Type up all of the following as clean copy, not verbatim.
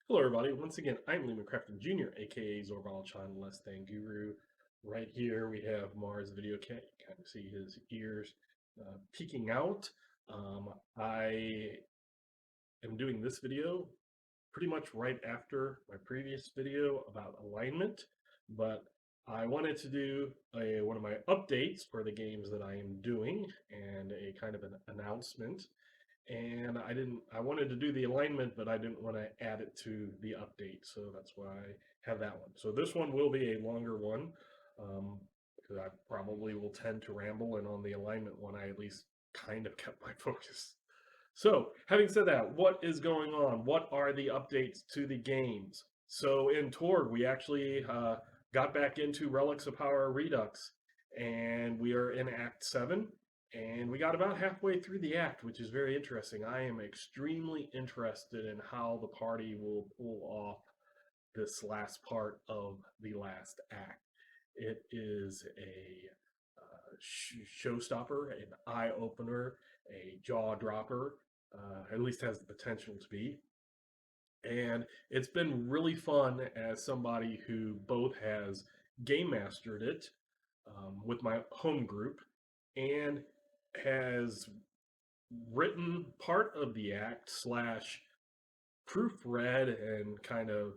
Hello, everybody. Once again, I'm Lee McCrafton Jr., aka Zorval Less Than Guru. Right here, we have Mars Video Cat. You kind of see his ears peeking out. I am doing this video pretty much right after my previous video about alignment, but I wanted to do one of my updates for the games that I am doing and a kind of an announcement, and I wanted to do the alignment, but I didn't want to add it to the update, so that's why I have that one. So this one will be a longer one, because I probably will tend to ramble, and on the alignment one I at least kind of kept my focus. So having said that, what is going on? What are the updates to the games? So in Torg, we actually got back into Relics of Power Redux, and we are in Act 7, and we got about halfway through the act, which is very interesting. I am extremely interested in how the party will pull off this last part of the last act. It is a showstopper, an eye opener, a jaw dropper. At least has the potential to be. And it's been really fun as somebody who both has game mastered it with my home group and has written part of the act slash proofread and kind of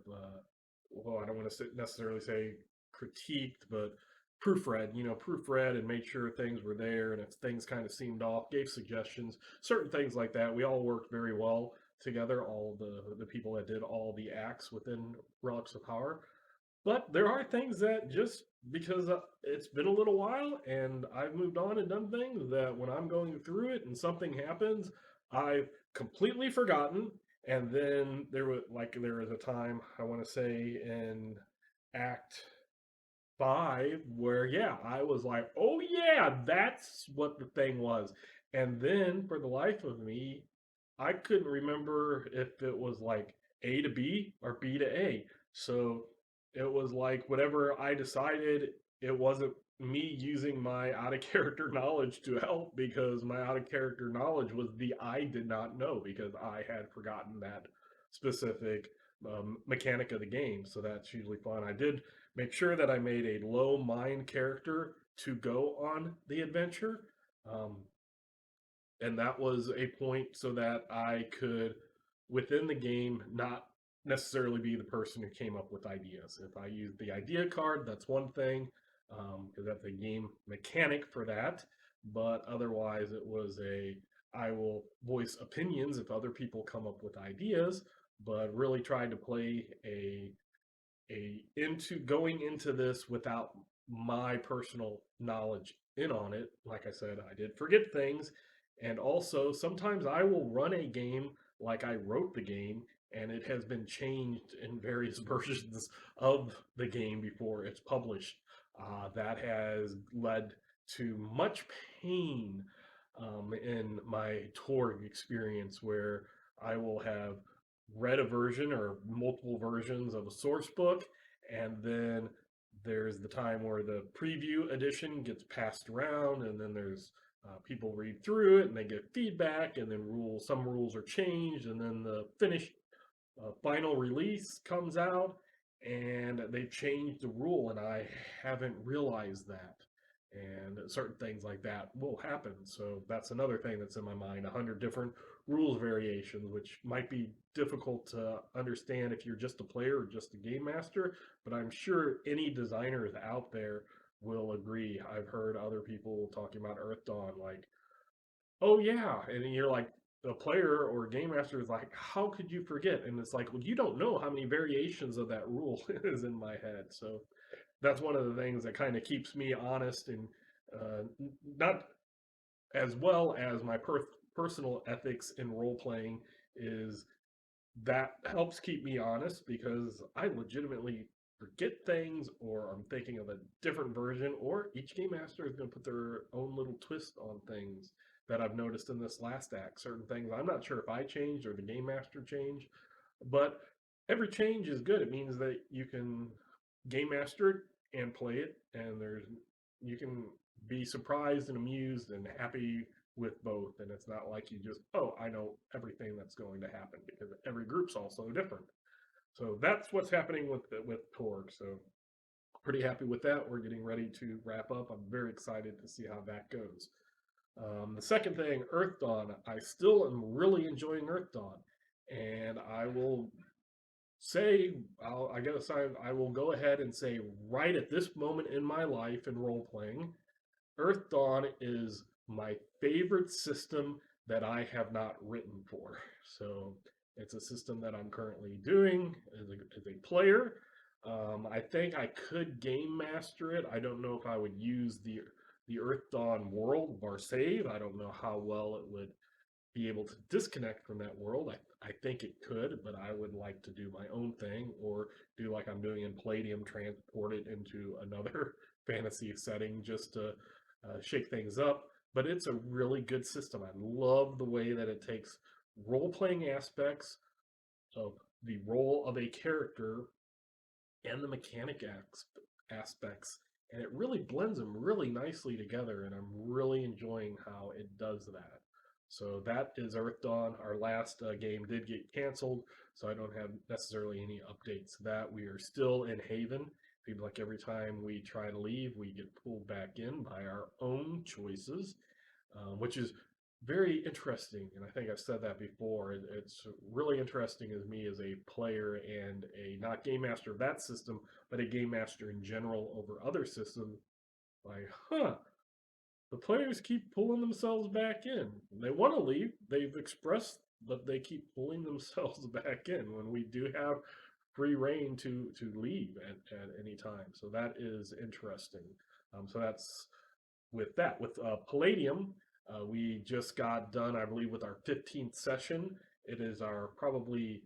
well, I don't want to necessarily say critiqued, but proofread and made sure things were there, and if things kind of seemed off, gave suggestions, certain things like that. We all worked very well together, all the people that did all the acts within Relics of Power. But there are things that just because it's been a little while and I've moved on and done things that when I'm going through it and something happens, I've completely forgotten. And then there was a time I want to say in Act 5 where yeah, I was like, "Oh yeah, that's what the thing was." And then for the life of me, I couldn't remember if it was like A to B or B to A. So it was like whatever I decided, it wasn't me using my out of character knowledge to help because my out of character knowledge was the I did not know because I had forgotten that specific mechanic of the game. So that's usually fun. I did make sure that I made a low mind character to go on the adventure. Um, and that was a point so that I could, within the game, not necessarily be the person who came up with ideas. If I used the idea card, that's one thing, because that's a game mechanic for that. But otherwise, it was a I will voice opinions if other people come up with ideas, but really tried to play a into going into this without my personal knowledge in on it. Like I said, I did forget things, and also sometimes I will run a game like I wrote the game and it has been changed in various versions of the game before it's published. That has led to much pain in my Torg experience where I will have read a version or multiple versions of a source book, and then there's the time where the preview edition gets passed around, and then there's people read through it and they get feedback, and then some rules are changed, and then the finished final release comes out, and they've changed the rule, and I haven't realized that. And certain things like that will happen. So that's another thing that's in my mind 100 different rules variations, which might be difficult to understand if you're just a player or just a game master. But I'm sure any designers out there will agree. I've heard other people talking about Earthdawn, like, oh yeah, and you're like a player or a game master is like, how could you forget? And it's like, well, you don't know how many variations of that rule is in my head. So that's one of the things that kind of keeps me honest and not as well as my personal ethics in role playing is that helps keep me honest because I legitimately forget things or I'm thinking of a different version or each game master is going to put their own little twist on things that I've noticed in this last act. Certain things I'm not sure if I changed or the game master changed, but every change is good. It means that you can game master it and play it, and you can be surprised and amused and happy with both. And it's not like you just, oh, I know everything that's going to happen because every group's also different. So that's what's happening with Torg. So pretty happy with that. We're getting ready to wrap up. I'm very excited to see how that goes. The second thing, Earthdawn. I still am really enjoying Earthdawn, and I will say, I guess I will go ahead and say, right at this moment in my life in role playing, Earthdawn is my favorite system that I have not written for. So it's a system that I'm currently doing as a player. I think I could game master it. I don't know if I would use the Earthdawn world bar save. I don't know how well it would be able to disconnect from that world. I think it could, but I would like to do my own thing or do like I'm doing in Palladium, transport it into another fantasy setting just to shake things up. But it's a really good system. I love the way that it takes role playing aspects of the role of a character and the aspects, and it really blends them really nicely together. And I'm really enjoying how it does that. So that is Earthdawn. Our last game did get canceled, so I don't have necessarily any updates to that. We are still in Haven. Seems like every time we try to leave, we get pulled back in by our own choices, which is very interesting. And I think I've said that before. It's really interesting as me as a player and a not game master of that system, but a game master in general over other systems. Like, the players keep pulling themselves back in. They want to leave. They've expressed, but they keep pulling themselves back in when we do have free reign to leave at any time. So that is interesting. So that's with that. With Palladium, we just got done, I believe, with our 15th session. It is our probably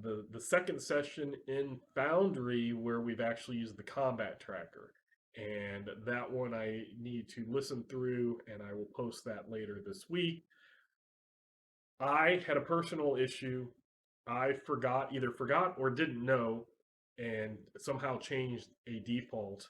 the second session in Foundry where we've actually used the combat tracker. And that one I need to listen through, and I will post that later this week. I had a personal issue. I either forgot or didn't know, and somehow changed a default.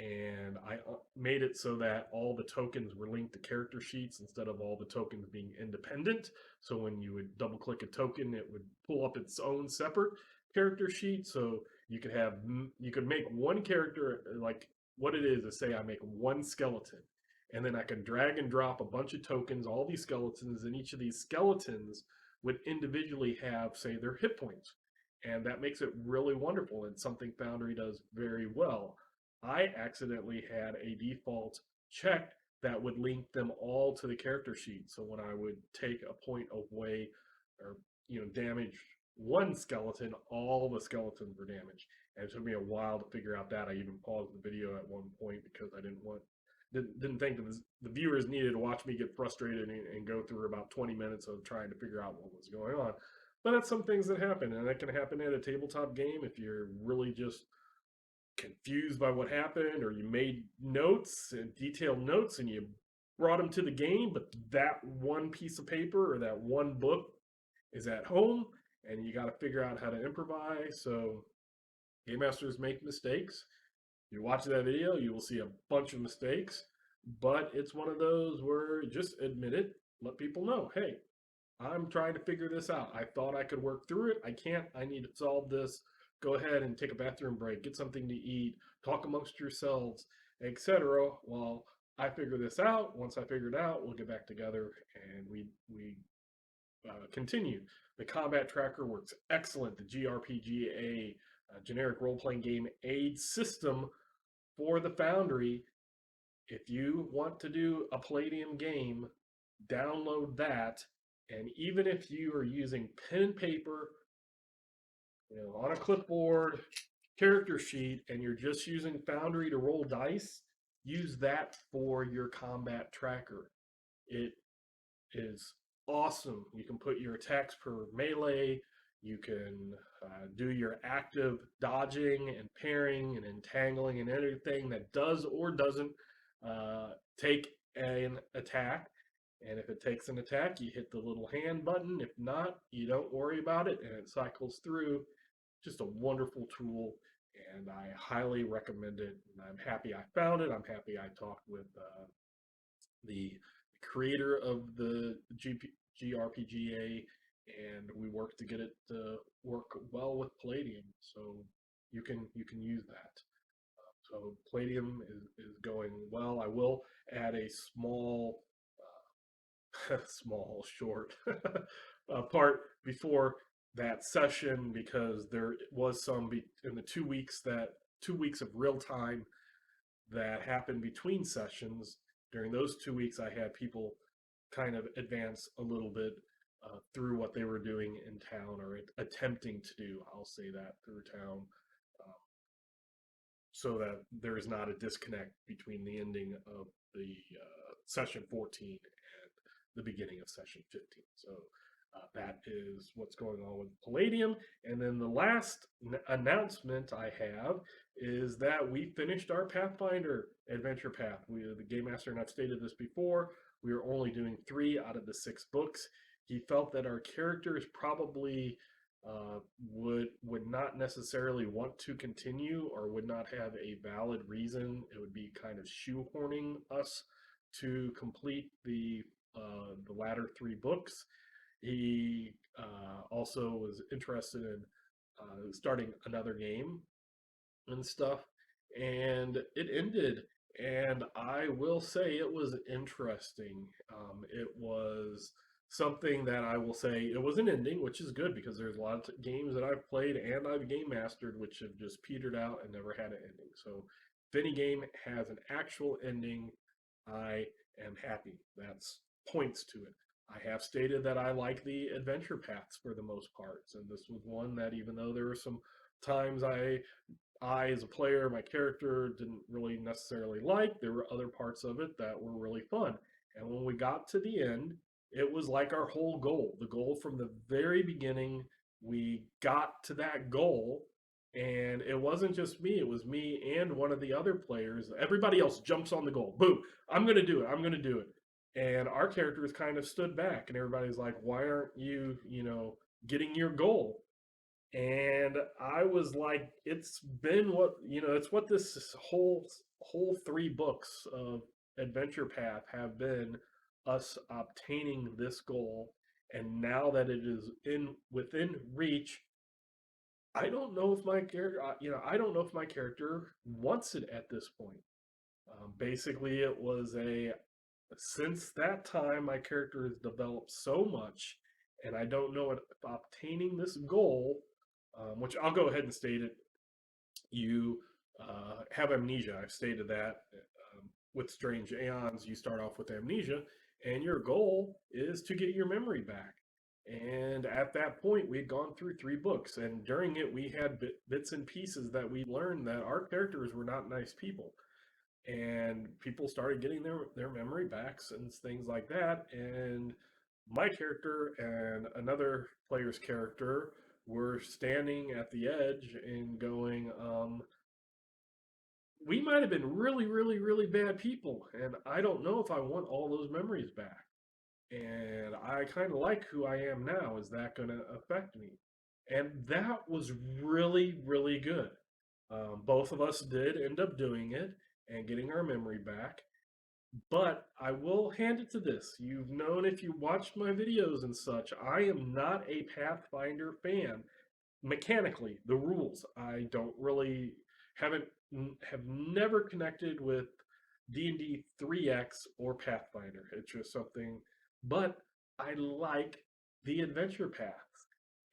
And I made it so that all the tokens were linked to character sheets instead of all the tokens being independent. So when you would double click a token, it would pull up its own separate character sheet. So you could make one character, like what it is say I make one skeleton, and then I can drag and drop a bunch of tokens, all these skeletons, and each of these skeletons would individually have, say, their hit points. And that makes it really wonderful and something Foundry does very well. I accidentally had a default checked that would link them all to the character sheet. So when I would take a point away or damage one skeleton, all the skeletons were damaged. And it took me a while to figure out that. I even paused the video at one point because I didn't think that the viewers needed to watch me get frustrated and go through about 20 minutes of trying to figure out what was going on. But that's some things that happen, and that can happen at a tabletop game if you're really just confused by what happened, or you made notes and detailed notes and you brought them to the game, but that one piece of paper or that one book is at home, and you got to figure out how to improvise. So game masters make mistakes. You watch that video, you will see a bunch of mistakes, but it's one of those where just admit it, let people know, hey, I'm trying to figure this out. I thought I could work through it. I can't. I need to solve this. Go ahead and take a bathroom break, get something to eat, talk amongst yourselves, etc. While I figure this out. Once I figure it out, we'll get back together and we continue. The combat tracker works excellent. The GRPGA, generic role-playing game aid system for the Foundry. If you want to do a Palladium game, download that. And even if you are using pen and paper, on a clipboard, character sheet, and you're just using Foundry to roll dice, use that for your combat tracker. It is awesome. You can put your attacks per melee. You can do your active dodging and parrying and entangling and anything that does or doesn't take an attack. And if it takes an attack, you hit the little hand button. If not, you don't worry about it, and it cycles through. Just a wonderful tool, and I highly recommend it. And I'm happy I found it. I'm happy I talked with the creator of the GRPGA and we worked to get it to work well with Palladium. So you can use that. So Palladium is going well. I will add a small small short part before that session, because there was some in the 2 weeks, that 2 weeks of real time that happened between sessions. During those 2 weeks, I had people kind of advance a little bit through what they were doing in town, or attempting to do. I'll say that, through town, uh, so that there is not a disconnect between the ending of the session 14 and the beginning of session 15. So that is what's going on with Palladium. And then the last announcement I have is that we finished our Pathfinder adventure path. The Game Master, and I've stated this before, we are only doing 3 out of the 6 books. He felt that our characters probably would not necessarily want to continue, or would not have a valid reason. It would be kind of shoehorning us to complete the latter 3 books. He also was interested in starting another game and stuff, and it ended. And I will say it was interesting. It was something that I will say, it was an ending, which is good, because there's a lot of games that I've played and I've game mastered which have just petered out and never had an ending. So if any game has an actual ending, I am happy. That's points to it. I have stated that I like the adventure paths for the most parts, and this was one that, even though there were some times I, as a player, my character didn't really necessarily like, there were other parts of it that were really fun. And when we got to the end, it was like our whole goal. The goal from the very beginning, we got to that goal. And it wasn't just me, it was me and one of the other players. Everybody else jumps on the goal. Boom, I'm going to do it. I'm going to do it. And our characters kind of stood back, and everybody's like, why aren't you, getting your goal? And I was like, it's been it's what this whole 3 books of adventure path have been, us obtaining this goal. And now that it is in within reach, I don't know if my character, I don't know if my character wants it at this point. Basically, it was a since that time, my character has developed so much, and I don't know if obtaining this goal, which I'll go ahead and state it. You have amnesia. I've stated that. With Strange Aeons, you start off with amnesia, and your goal is to get your memory back. And at that point, we had gone through 3 books, and during it, we had bits and pieces that we learned that our characters were not nice people, and people started getting their memory backs and things like that. And my character and another player's character were standing at the edge and going, we might have been really, really, really bad people, and I don't know if I want all those memories back. And I kind of like who I am now. Is that going to affect me? And that was really, really good. Both of us did end up doing it and getting our memory back. But I will hand it to this. You've known, if you watched my videos and such, I am not a Pathfinder fan. Mechanically, the rules, I don't really haven't have never connected with D&D 3X or Pathfinder. It's just something, but I like the adventure paths.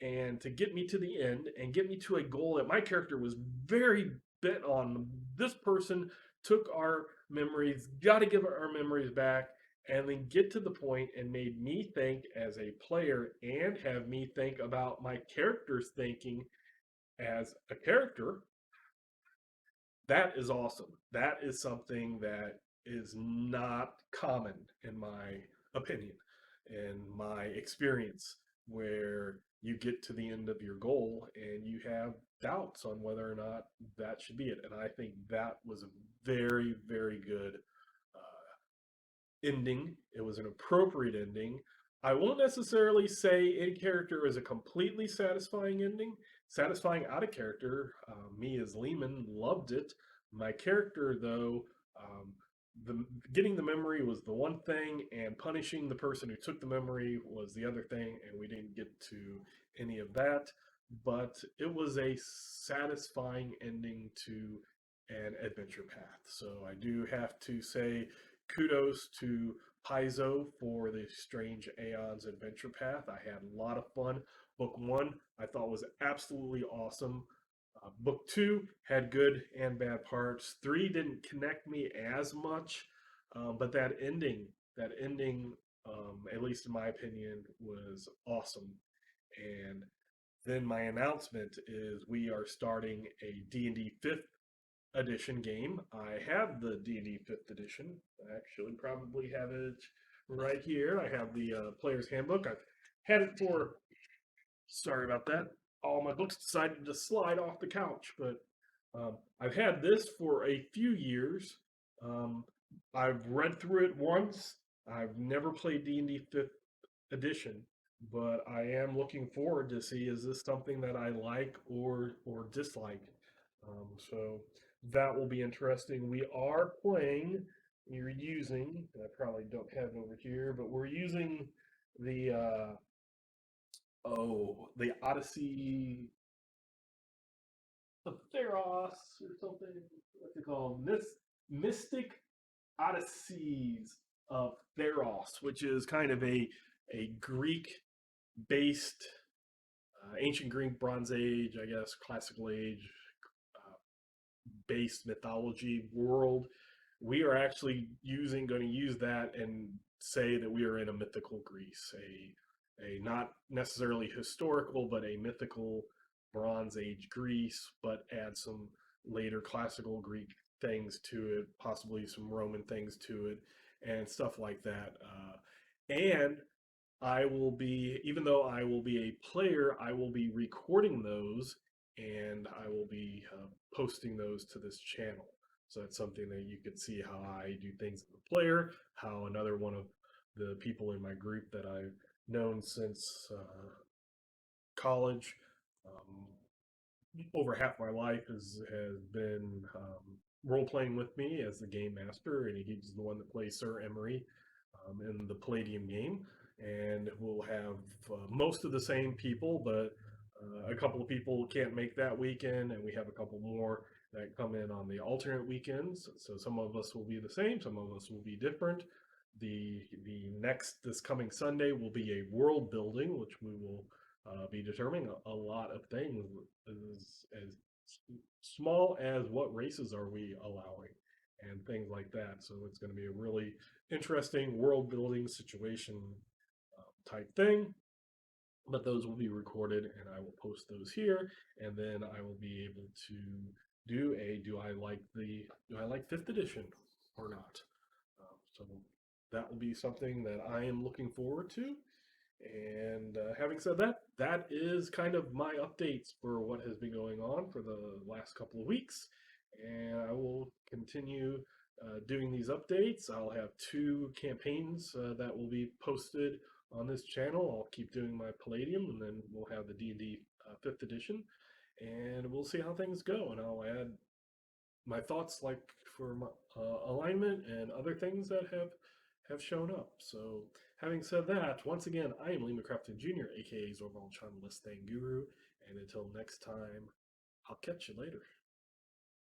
And to get me to the end and get me to a goal that my character was very bent on, this person took our memories, got to give our memories back, and then get to the point and made me think as a player, and have me think about my character's thinking as a character. That is awesome. That is something that is not common, in my opinion, in my experience, where you get to the end of your goal and you have doubts on whether or not that should be it. And I think that was a very, very good ending. It was an appropriate ending. I won't necessarily say in character is a completely satisfying ending. Satisfying out of character, me as Lehman loved it. My character, though, the getting the memory was the one thing, and punishing the person who took the memory was the other thing, and we didn't get to any of that. But it was a satisfying ending to an adventure path. So I do have to say kudos to Paizo for the Strange Aeons adventure path. I had a lot of fun. Book one I thought was absolutely awesome. Book two had good and bad parts. Three didn't connect me as much, but that ending, at least in my opinion, was awesome. And then my announcement is we are starting a D&D 5th edition game. I have the D&D 5th edition. I actually probably have it right here. I have the player's handbook. I've had it for, sorry about that, all my books decided to slide off the couch, but I've had this for a few years. Um, I've read through it once. I've never played D&D 5th edition, but I am looking forward to see is this something that I like or dislike. So that will be interesting. We are playing. You're using. I probably don't have it over here, but we're using the the Odyssey of Theros or something. What's it called? Mystic Odysseys of Theros, which is kind of a Greek based ancient Greek Bronze Age, I guess, classical age uh, based mythology world. We are actually going to use that and say that we are in a mythical Greece, a not necessarily historical, but a mythical Bronze Age Greece, but add some later classical Greek things to it, possibly some Roman things to it, and stuff like that. And I will be, even though I will be a player, I will be recording those and I will be posting those to this channel. So that's something that you could see how I do things as a player, how another one of the people in my group that I've known since college, um, over half my life has been role playing with me as the game master, and he's the one that plays Sir Emery in the Palladium game. And we'll have most of the same people, but a couple of people can't make that weekend, and we have a couple more that come in on the alternate weekends. So some of us will be the same, some of us will be different. The next this coming Sunday will be a world building, which we will be determining a lot of things as small as what races are we allowing and things like that. So it's going to be a really interesting world building situation type thing. But those will be recorded and I will post those here, and then I will be able to do a do I like fifth edition or not. So that will be something that I am looking forward to. And having said that, that is kind of my updates for what has been going on for the last couple of weeks. And I will continue doing these updates. I'll have two campaigns that will be posted on this channel. I'll keep doing my Palladium, and then we'll have the D&D 5th edition. And we'll see how things go. And I'll add my thoughts like for my, alignment and other things that have shown up. So having said that, once again, I am Lee McCrafton Jr., aka Zorval Chan List Guru, and until next time, I'll catch you later.